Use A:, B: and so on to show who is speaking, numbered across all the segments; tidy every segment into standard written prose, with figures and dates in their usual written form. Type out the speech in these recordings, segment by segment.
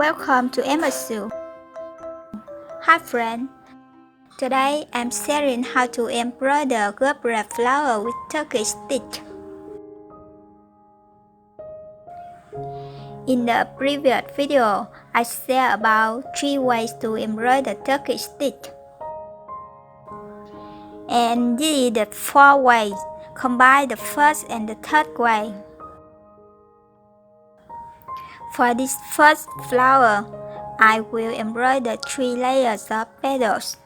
A: Welcome to Emasu. Hi friend. Today I'm sharing how to embroider Gerbera flower with Turkish stitch. In the previous video, I shared about 3 ways to embroider Turkish stitch. And this is the 4th way. Combine the first and the third way. For this first flower, I will embroider 3 layers of petals.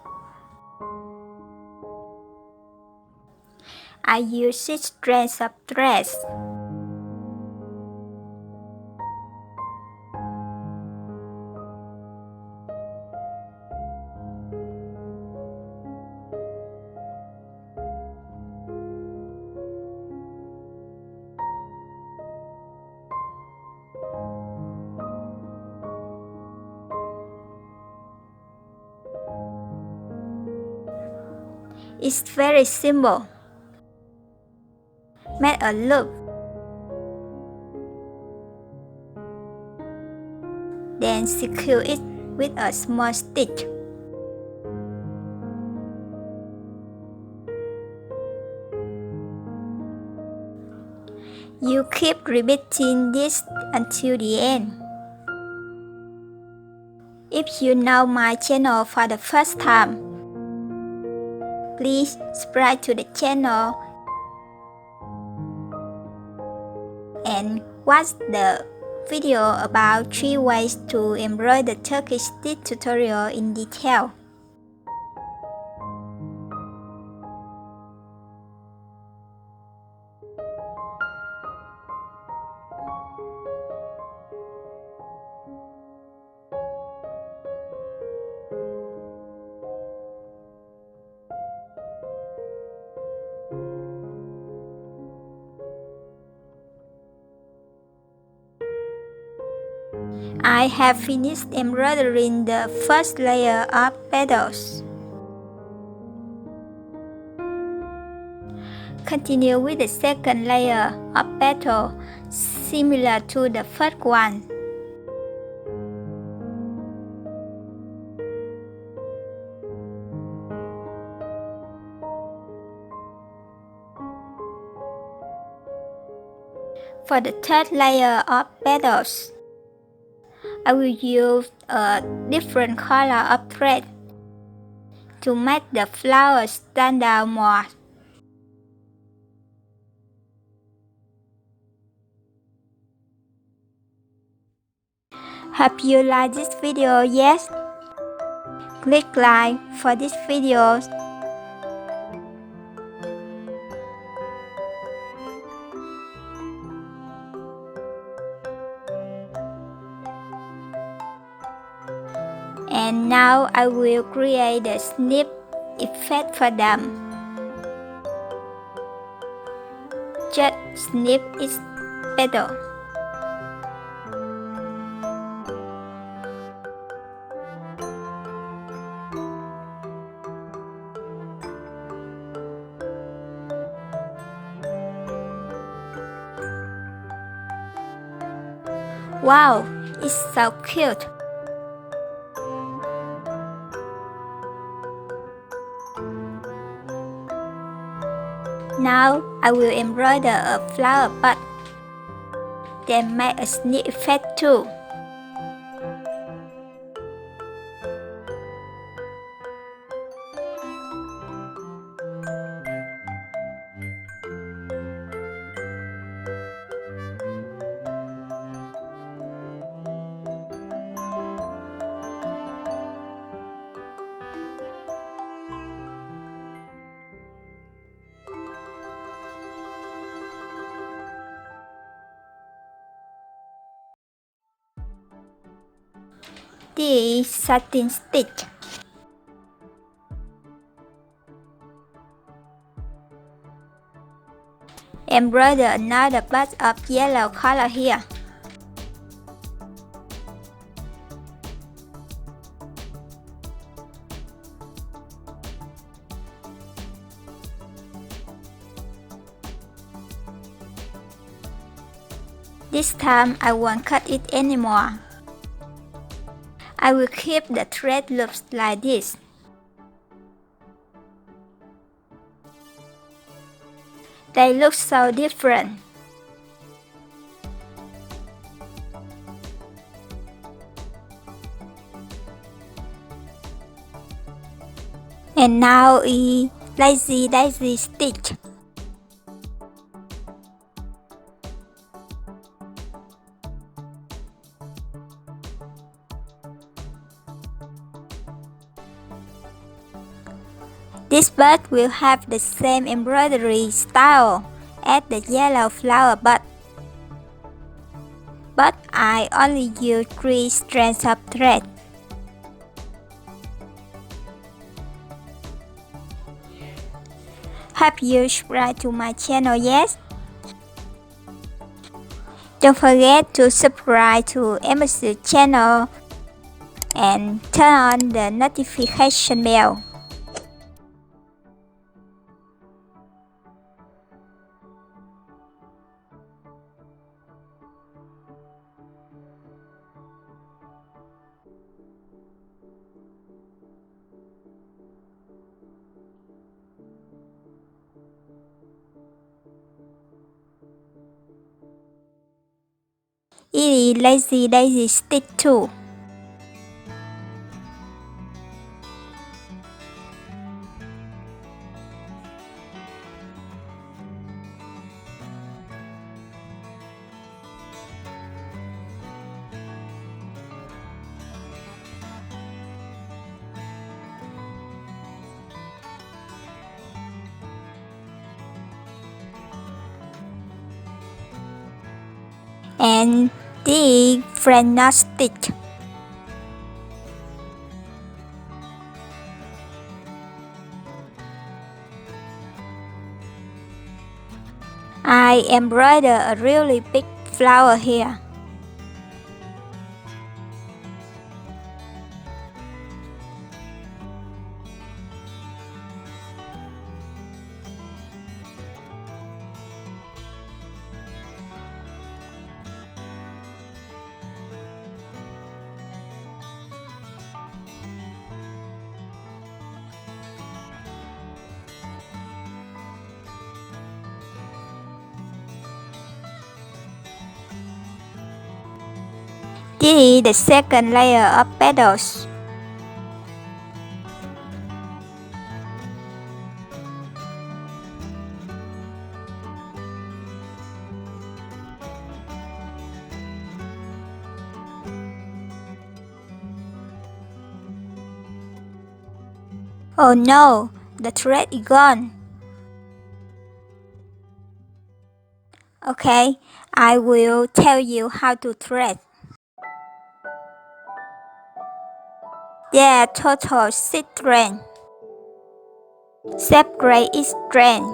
A: I use 6 strands of thread. It's very simple. Make a loop. Then secure it with a small stitch. You keep repeating this until the end. If you know my channel for the first time, please subscribe to the channel and watch the video about 3 ways to embroider Turkish stitch tutorial in detail. I have finished embroidering the first layer of petals. Continue with the second layer of petal, similar to the first one. For the third layer of petals, I will use a different color of thread to make the flower stand out more. Hope you like this video, yes? Click like for this video. And now I will create a snip effect for them. Just snip its petal. Wow, it's so cute. Now I will embroider a flower bud, then make a snip effect too. This is satin stitch. Embroider another bud of yellow color here. This time I won't cut it anymore. I will keep the thread loops like this. They look so different. And now a lazy daisy stitch. This bird will have the same embroidery style as the yellow flower bud, but I only use 3 strands of thread. Have you subscribed to my channel yet? Don't forget to subscribe to Emma's channel and turn on the notification bell. It is lazy daisy stitch too. And the friend knot stitch. I embroider a really big flower here. This is the second layer of petals. Oh no, the thread is gone. Okay, I will tell you how to thread. There are total 6 strands. Separate each strand.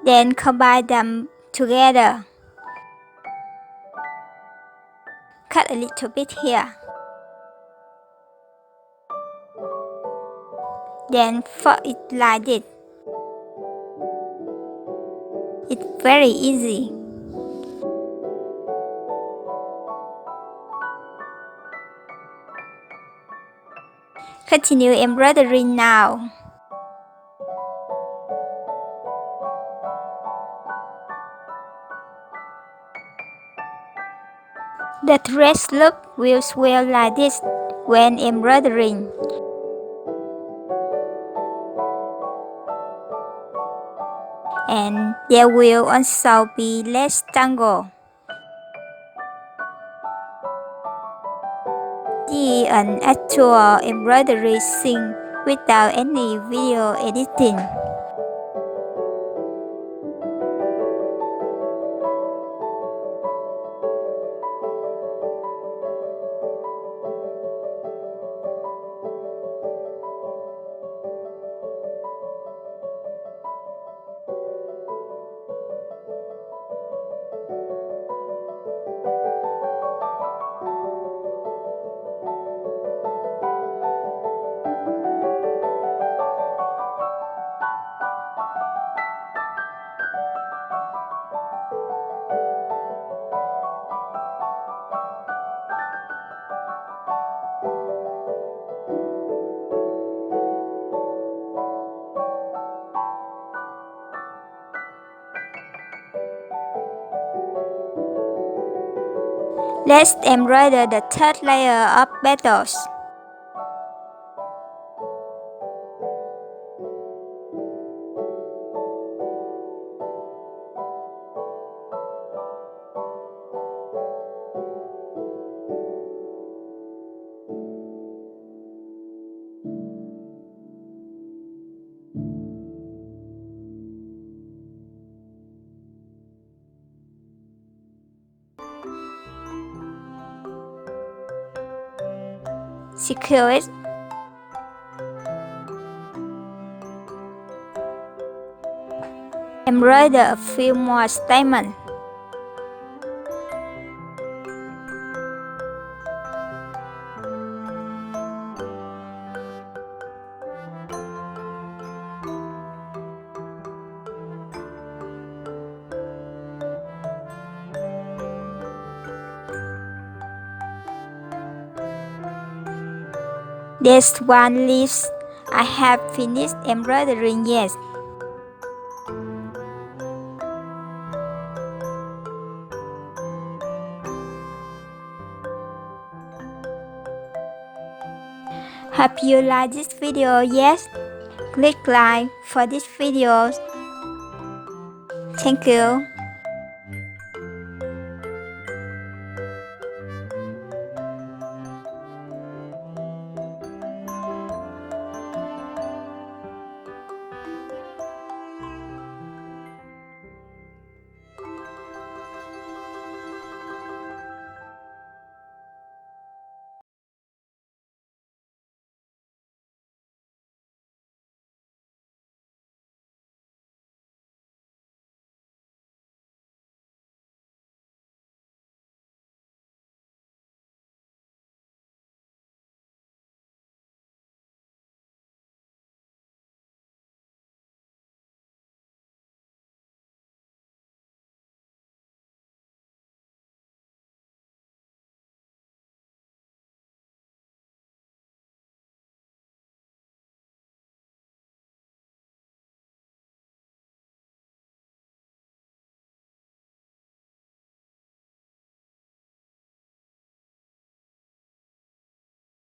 A: Then combine them together. Cut a little bit here. Then fold it like this. It's very easy. Continue embroidering now. The thread loop will swell like this when embroidering. And there will also be less tangle. The an actual embroidery scene without any video editing. Let's embroider the third layer of petals. Secure it. Embroider a few more stamens. There's one leaf I have finished embroidering yet. Hope you like this video. Yes, click like for this video. Thank you.